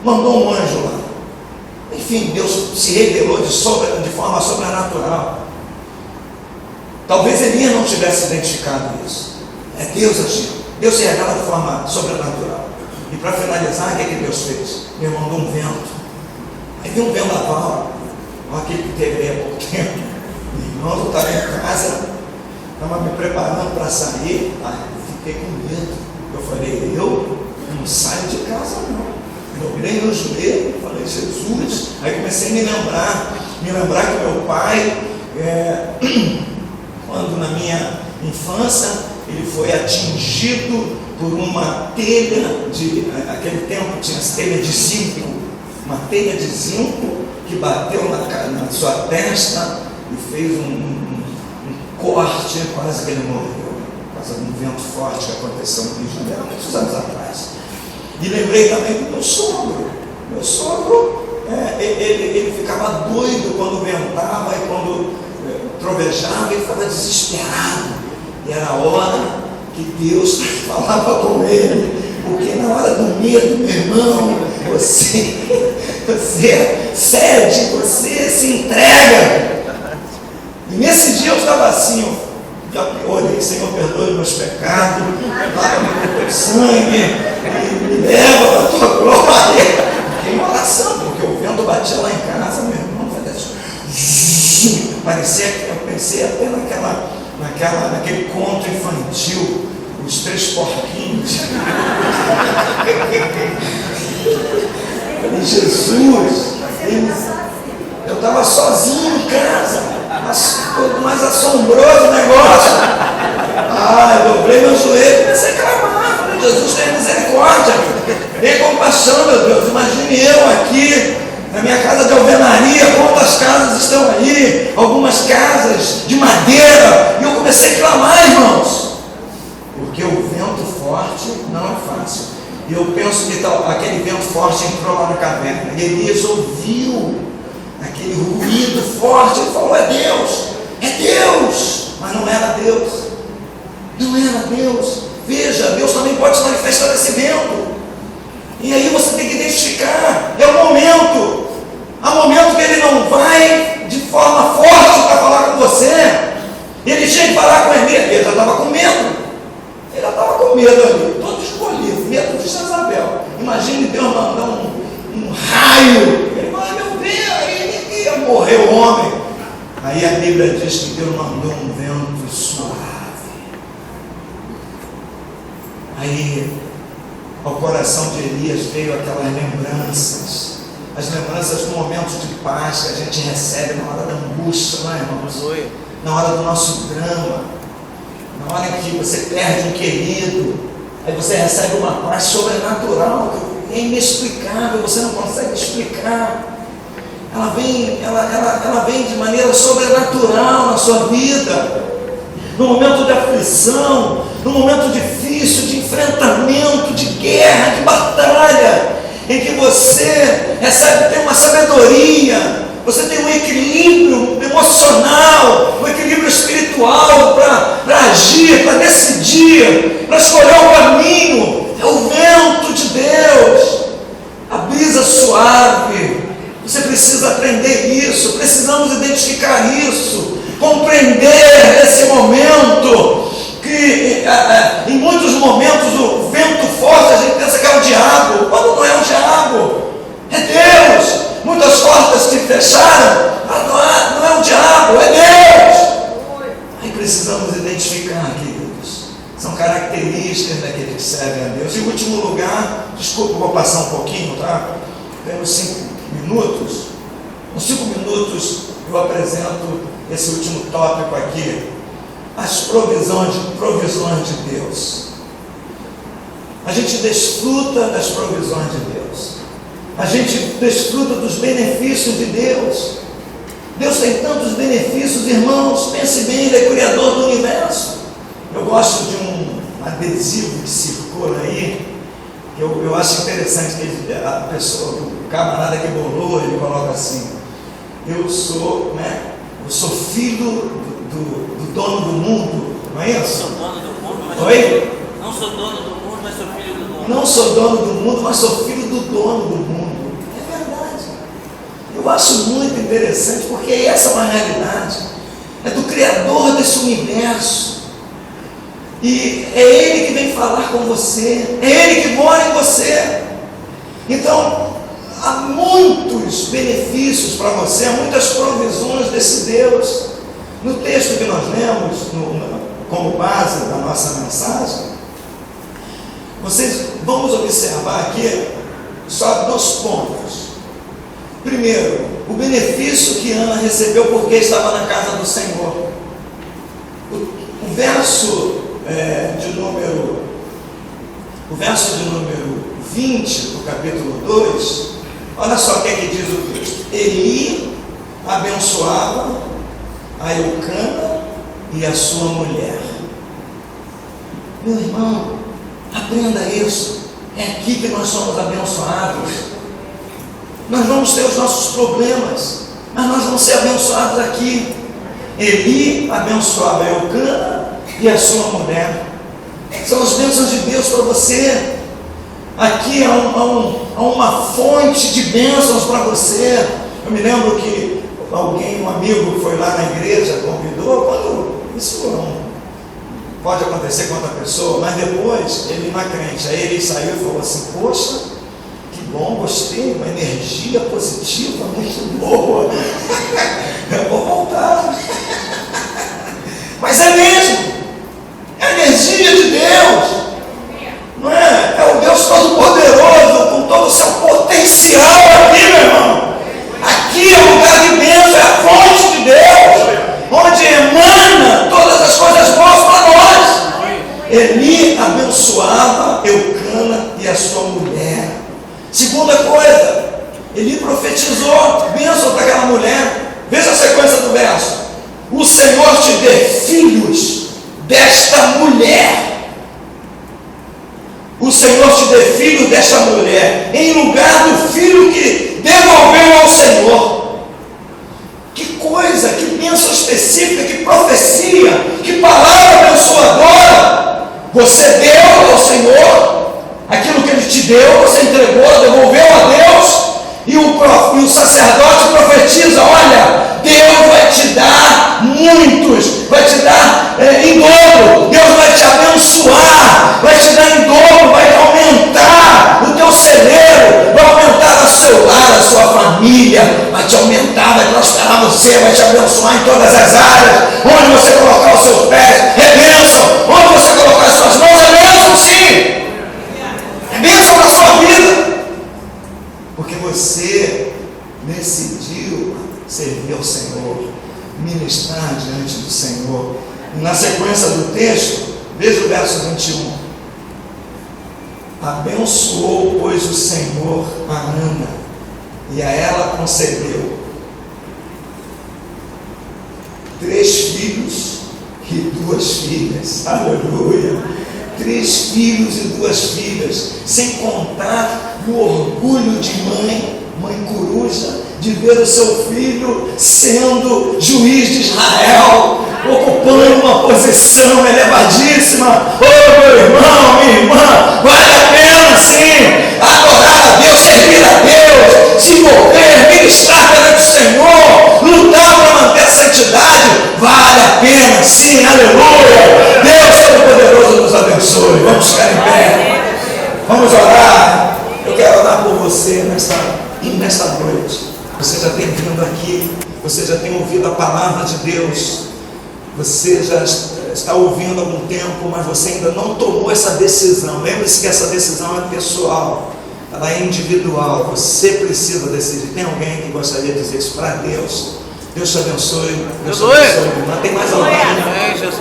mandou um anjo lá. Enfim, Deus se revelou de forma sobrenatural. Talvez Elias não tivesse identificado isso. É Deus agindo. Deus se revela de forma sobrenatural. E para finalizar, o que é que Deus fez? Ele mandou um vento. Aí veio um vendaval, aquele que teve aí há pouco tempo. Meu irmão, eu estava em casa, estava me preparando para sair. Fiquei com medo. Eu falei, eu não saio de casa não. Dobrei meu joelho, falei, Jesus. Aí comecei a me lembrar que meu pai, quando na minha infância, ele foi atingido por uma telha aquele tempo tinha essa telha de zinco, uma telha de zinco que bateu na sua testa e fez um corte, quase que ele morreu, por causa de um vento forte que aconteceu no Rio de Janeiro, há muitos anos atrás. E lembrei também do meu sogro. Meu sogro, ele ficava doido quando ventava e quando trovejava, ele ficava desesperado. E era a hora que Deus falava com ele, porque na hora do medo, meu irmão, você cede, você se entrega. E nesse dia eu estava assim, eu orei, Senhor, perdoe meus pecados, lava-me com teu sangue, me leva para a tua glória. Fiquei em oração, porque o vento batia lá em casa, meu irmão, eu pensei até naquele conto infantil, os três porquinhos. Falei, Jesus, eu estava sozinho em casa. Mais assombroso negócio. Eu dobrei meu joelho e comecei a clamar. Falei, Jesus, tenha misericórdia, tenha compaixão, meu Deus. Imagine eu aqui na minha casa de alvenaria, quantas casas estão aí, algumas casas de madeira, e eu comecei a clamar, irmãos, porque o vento forte não é fácil. E eu penso que aquele vento forte entrou lá na caverna, e Elias ouviu aquele ruído forte, ele falou, é Deus, mas não era Deus. Veja, Deus também pode se manifestar nesse vento, e aí você tem que identificar, é o momento. Há momento que ele não vai de forma forte para falar com você. Ele tinha que falar com Elias, ele já estava com medo, ali, todo escolhido, medo de Jezabel. Imagine Deus mandar um raio, ele vai, meu Deus, aí ia morrer o homem. Aí a Bíblia diz que Deus mandou um vento suave. Aí ao coração de Elias veio aquelas lembranças, as lembranças do momento de paz que a gente recebe na hora da angústia, não é, irmãos? Na hora do nosso drama, na hora que você perde um querido, aí você recebe uma paz sobrenatural, é inexplicável, você não consegue explicar. Ela vem de maneira sobrenatural na sua vida, no momento de aflição, no momento difícil, de enfrentamento, de guerra, de batalha, em que você tem uma sabedoria, você tem um equilíbrio emocional, um equilíbrio espiritual para agir, para decidir, para escolher o caminho. É o vento de Deus, a brisa suave. Você precisa aprender isso, precisamos identificar isso, compreender esse momento, que em muitos momentos o vento forte a gente pensa que é o diabo, quando não é o diabo, é Deus. Muitas portas se fecharam, mas não é o diabo, é Deus. Aí precisamos identificar, queridos, são características daqueles que servem a Deus. E o último lugar, desculpa, vou passar um pouquinho, tá? Temos 5 minutos. Nos 5 minutos eu apresento esse último tópico aqui, as provisões de Deus. A gente desfruta das provisões de Deus. a gente desfruta dos benefícios de Deus. Deus tem tantos benefícios, irmãos. Pense bem, Ele é Criador do universo. Eu gosto de um adesivo que circula aí, que eu acho interessante, que a pessoa, o camarada que bolou, ele coloca assim: eu sou filho do dono do mundo, não é isso? Sou dono do mundo, mas Oi? Não sou dono do mundo, mas sou filho do mundo. Não sou dono do mundo, mas sou filho do dono do mundo. É verdade. Eu acho muito interessante, porque essa é uma realidade. É do Criador desse universo. E é Ele que vem falar com você. É Ele que mora em você. Então, há muitos benefícios para você, há muitas provisões desse Deus. No texto que nós lemos, como base da nossa mensagem, vamos observar aqui só 2 pontos. Primeiro, o benefício que Ana recebeu porque estava na casa do Senhor. O verso de número 20 do capítulo 2, olha só o que é que diz o texto. Eli abençoava a Eucana e a sua mulher. Meu irmão, aprenda isso. É aqui que nós somos abençoados. Nós vamos ter os nossos problemas, mas nós vamos ser abençoados aqui. Eli abençoava a Eucana e a sua mulher. São as bênçãos de Deus para você. Aqui há uma fonte de bênçãos para você. Eu me lembro que um amigo foi lá na igreja, convidou, isso não pode acontecer com outra pessoa, mas depois ele não é crente, aí ele saiu e falou assim: poxa, que bom, gostei, uma energia positiva, muito boa, eu vou voltar. Mas é mesmo, é a energia de Deus, não é? É o Deus Todo-Poderoso, com todo o seu potencial aqui, meu irmão. Aqui é o lugar de bênção, é a fonte de Deus, onde emana todas as coisas boas para nós. Eli abençoava Eucana e a sua mulher. Segunda coisa, Eli profetizou bênção para aquela mulher. Veja a sequência do verso: o Senhor te dê filhos desta mulher. O Senhor te dê filho desta mulher, em lugar do filho que devolveu ao Senhor. Que coisa, que bênção específica, que profecia, que palavra abençoadora. Você deu ao Senhor aquilo que Ele te deu, você entregou, devolveu a Deus, e o sacerdote profetiza: olha, Deus vai te dar muitos, vai te dar em dobro, Deus vai te abençoar, vai te dar em dobro, vai aumentar o teu celeiro, vai aumentar o seu lar, a sua família, vai te aumentar, vai prosperar você, vai te abençoar em todas as áreas. Onde você colocar os seus pés é bênção, onde você colocar as suas mãos é bênção, sim, é bênção na sua vida, porque você decidiu servir ao Senhor, ministrar diante do Senhor. E na sequência do texto, veja o verso 21. Abençoou, pois, o Senhor a Ana, e a ela concedeu 3 filhos e 2 filhas. Aleluia! 3 filhos e 2 filhas, sem contar o orgulho de mãe coruja, de ver o seu filho sendo juiz de Israel, ocupando uma posição elevadíssima. Oh, meu irmão, minha irmã, vale a pena sim adorar a Deus, servir a Deus, se envolver, ministrar perante o Senhor, lutar para manter a santidade. Vale a pena sim, aleluia. Deus Todo-Poderoso nos abençoe. Vamos ficar em pé, vamos orar. Eu quero orar por você nesta noite. Você já tem vindo aqui, você já tem ouvido a palavra de Deus, você já está ouvindo há algum tempo, mas você ainda não tomou essa decisão. Lembre-se que essa decisão é pessoal, ela é individual, você precisa decidir. Tem alguém que gostaria de dizer isso para Deus? Deus te abençoe, Deus te abençoe, irmã. Tem mais alguém?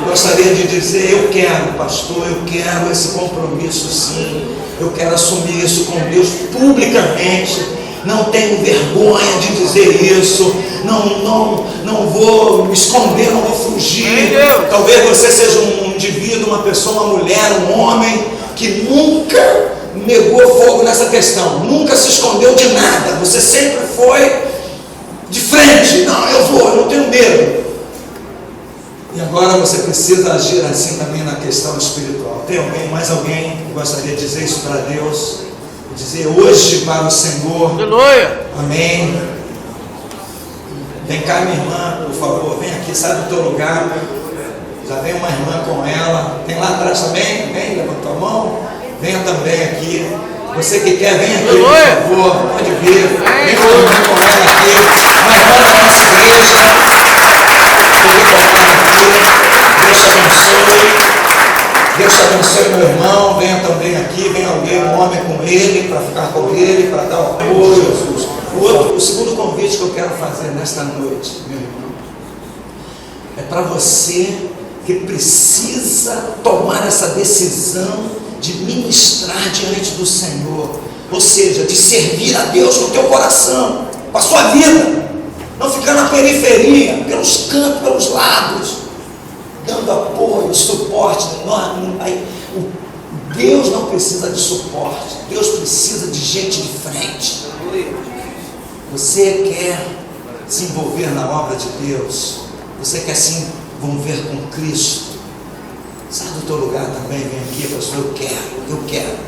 Gostaria de dizer: eu quero, pastor, eu quero esse compromisso sim, eu quero assumir isso com Deus publicamente. não tenho vergonha de dizer isso, não vou me esconder, não vou fugir. Talvez você seja um indivíduo, uma pessoa, uma mulher, um homem que nunca negou fogo nessa questão, nunca se escondeu de nada, você sempre foi de frente. Não, eu não tenho medo. E agora você precisa agir assim também na questão espiritual. Tem alguém, mais alguém que gostaria de dizer isso para Deus? Dizer hoje para o Senhor. Aleluia. Amém. Vem cá, minha irmã, por favor, vem aqui, sai do teu lugar. Já vem uma irmã com ela. Tem lá atrás também? Vem, levanta a mão. Venha também aqui. Você que quer, vem aqui, por favor. Pode vir. Vem uma irmã com ela aqui. Uma irmã da nossa igreja. Deus te abençoe. Deus te abençoe, meu irmão. Venha também aqui, vem alguém, um homem com ele, para ficar com ele, para dar apoio, Jesus. O segundo convite que eu quero fazer nesta noite, meu irmão, é para você que precisa tomar essa decisão de ministrar diante do Senhor, ou seja, de servir a Deus com o teu coração, com a sua vida, não ficar na periferia, pelos cantos, pelos lados, dando apoio, suporte. Deus não precisa de suporte, Deus precisa de gente de frente. Você quer se envolver na obra de Deus, você quer se envolver com Cristo, sai do teu lugar também, vem aqui, pastor, eu quero,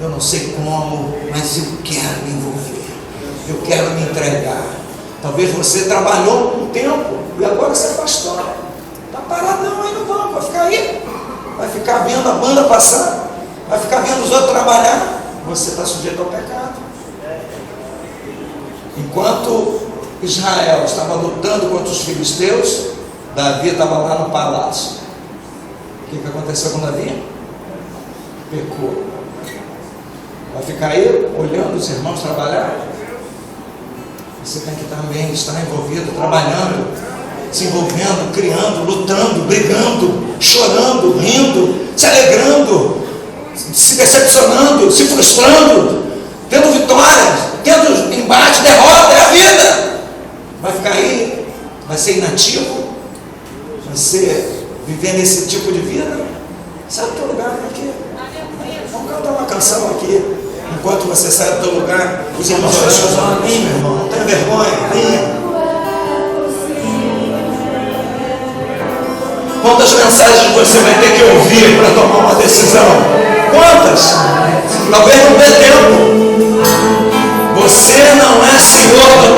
eu não sei como, mas eu quero me envolver, eu quero me entregar. Talvez você trabalhou um tempo e agora você é pastor, está paradão aí no banco, vai ficar aí, vai ficar vendo a banda passar, vai ficar vendo os outros trabalhar, você está sujeito ao pecado. Enquanto Israel estava lutando contra os filisteus, Davi estava lá no palácio. O que aconteceu com Davi? Pecou. Vai ficar aí olhando os irmãos trabalhar? Você tem que também estar envolvido, trabalhando, se envolvendo, criando, lutando, brigando, chorando, rindo, se alegrando, se decepcionando, se frustrando, tendo vitórias, tendo embate, derrota, é a vida. Vai ficar aí, vai ser inativo, vai ser viver nesse tipo de vida. Sai do teu lugar aqui. Vamos cantar uma canção aqui. Enquanto você sai do teu lugar, os irmãos vão chorando. Vem, meu irmão, não tenha vergonha. Vem. Quantas mensagens você vai ter que ouvir para tomar uma decisão? Quantas? Talvez não dê tempo. Você não é senhor do